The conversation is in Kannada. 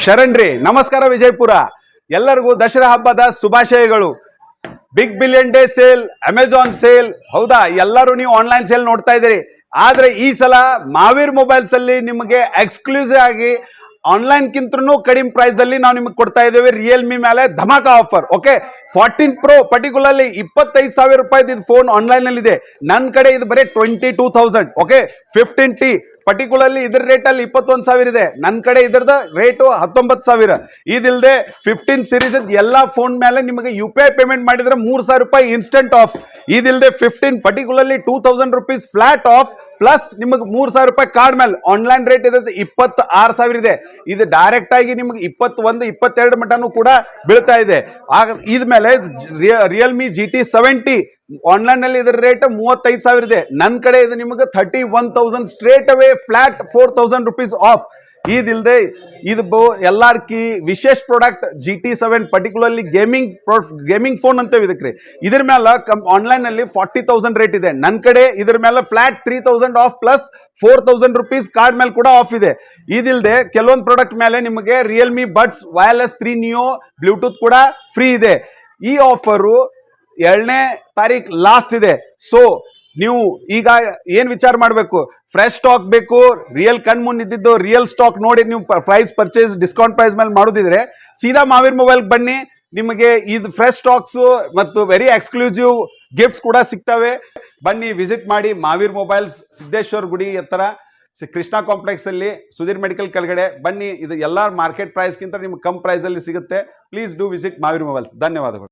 ಶರಣ್ರಿ ನಮಸ್ಕಾರ ವಿಜಯಪುರ. ಎಲ್ಲರಿಗೂ ದಸರಾ ಹಬ್ಬದ ಶುಭಾಶಯಗಳು. Big billion day sale, Amazon sale, ಹೌದಾ ಎಲ್ಲರೂ ನೀವು ಆನ್ಲೈನ್ ಸೇಲ್ ನೋಡ್ತಾ ಇದ್ದೀರಿ. ಆದ್ರೆ ಈ ಸಲ ಮಾವೀರ್ ಮೊಬೈಲ್ಸ್ ಅಲ್ಲಿ ನಿಮಗೆ ಎಕ್ಸ್ಕ್ಲೂಸಿವ್ ಆಗಿ ಆನ್ಲೈನ್ ಕಿಂತನೂ ಕಡಿಮೆ ಪ್ರೈಸ್ ದಲ್ಲಿ ನಾವು ನಿಮಗೆ ಕೊಡ್ತಾ ಇದ್ದೇವೆ. ರಿಯಲ್ಮಿ ಮೇಲೆ dhamaka offer. Okay, 14 Pro particularly 25,000 ರೂಪಾಯಿ ಫೋನ್ ಆನ್ಲೈನ್ ನಲ್ಲಿ ಇದೆ. ನನ್ನ ಕಡೆ ಇದು ಬರೀ 22,000. ಓಕೆ, 15T ಪರ್ಟಿಕ್ಯುಲರ್ಲಿ ಇದ್ರ ರೇಟ್ ಅಲ್ಲಿ 21,000 ಇದೆ. ನನ್ನ ಕಡೆ ಇದ್ರದ ರೇಟು 19,000. ಇದಿಲ್ಲದೆ 15 ಸೀರೀಸ್ ಎಲ್ಲಾ ಫೋನ್ ಮೇಲೆ ನಿಮಗೆ UPI ಪೇಮೆಂಟ್ ಮಾಡಿದ್ರೆ 3,000 ರೂಪಾಯಿ ಇನ್ಸ್ಟೆಂಟ್ ಆಫ್. ಇದಿಲ್ಲದೆ 15 particularly 2,000 rupees flat off plus ನಿಮಗೆ 3,000 ರೂಪಾಯಿ ಕಾರ್ಡ್ ಮೇಲೆ ಆನ್ಲೈನ್ ರೇಟ್ ಇದೆ 26,000 ಇದೆ. ಇದು ಡೈರೆಕ್ಟ್ ಆಗಿ ನಿಮಗೆ 21-22 ಮಟನೂ ಕೂಡ ಬೀಳ್ತಾ ಇದೆ. ಆಗ ಇದ್ಮೇಲೆ ರಿಯಲ್ಮಿ GT 70 ಆನ್ಲೈನ್ ನಲ್ಲಿ ಇದರ ರೇಟ್ 35,000 ಇದೆ. ನನ್ನ ಕಡೆ ಇದು ನಿಮಗೆ 31,000 straight away flat 4,000 rupees off. ಇದಿಲ್ಲದೆ ಇದು ಎಲ್ಲಾರ್ಕಿ ವಿಶೇಷ product GT 7 particularly gaming phone ಅಂತೇವೆ ಇದಕ್ಕೆ. ಇದ್ರ ಮೇಲೆ ಆನ್ಲೈನ್ ನಲ್ಲಿ 40,000 ರೇಟ್ ಇದೆ. ನನ್ನ ಕಡೆ ಇದ್ರ ಮೇಲೆ flat 3,000 of plus 4,000 rupees card ಮೇಲೆ ಕೂಡ ಆಫ್ ಇದೆ. ಇದಿಲ್ಲದೆ ಕೆಲವೊಂದು ಪ್ರಾಡಕ್ಟ್ ಮೇಲೆ ನಿಮಗೆ Realme buds wireless 3 neo Bluetooth ಕೂಡ ಫ್ರೀ ಇದೆ. ಈ ಆಫರು 2ನೇ ತಾರೀಕು ಲಾಸ್ಟ್ ಇದೆ. ಸೊ ನೀವು ಈಗ ಏನ್ ವಿಚಾರ ಮಾಡಬೇಕು, ಫ್ರೆಶ್ ಸ್ಟಾಕ್ ಬೇಕು, ರಿಯಲ್ ಕಣ್ ಮುಂದೆ ಇದ್ದಿದ್ದು ರಿಯಲ್ ಸ್ಟಾಕ್ ನೋಡಿ ನೀವು ಪ್ರೈಸ್ ಪರ್ಚೇಸ್ ಡಿಸ್ಕೌಂಟ್ ಪ್ರೈಸ್ ಮೇಲೆ ಮಾಡೋದಿದ್ರೆ ಸೀದಾ ಮಾವೀರ್ ಮೊಬೈಲ್ ಬನ್ನಿ. ನಿಮಗೆ ಇದು ಫ್ರೆಶ್ ಸ್ಟಾಕ್ಸ್ ಮತ್ತು ವೆರಿ ಎಕ್ಸ್ಕ್ಲೂಸಿವ್ ಗಿಫ್ಟ್ಸ್ ಕೂಡ ಸಿಗ್ತವೆ. ಬನ್ನಿ ವಿಸಿಟ್ ಮಾಡಿ ಮಾವೀರ್ ಮೊಬೈಲ್ಸ್, ಸಿದ್ದೇಶ್ವರ್ ಗುಡಿ ಎತ್ತರ, ಕೃಷ್ಣಾ ಕಾಂಪ್ಲೆಕ್ಸ್ ಅಲ್ಲಿ, ಸುಧೀರ್ ಮೆಡಿಕಲ್ ಕೆಳಗಡೆ ಬನ್ನಿ. ಇದು ಎಲ್ಲ ಮಾರ್ಕೆಟ್ ಪ್ರೈಸ್ಗಿಂತ ನಿಮ್ಗೆ ಕಮ್ ಪ್ರೈಸ್ ಅಲ್ಲಿ ಸಿಗುತ್ತೆ. Please do visit Mahaveer mobiles. ಧನ್ಯವಾದಗಳು.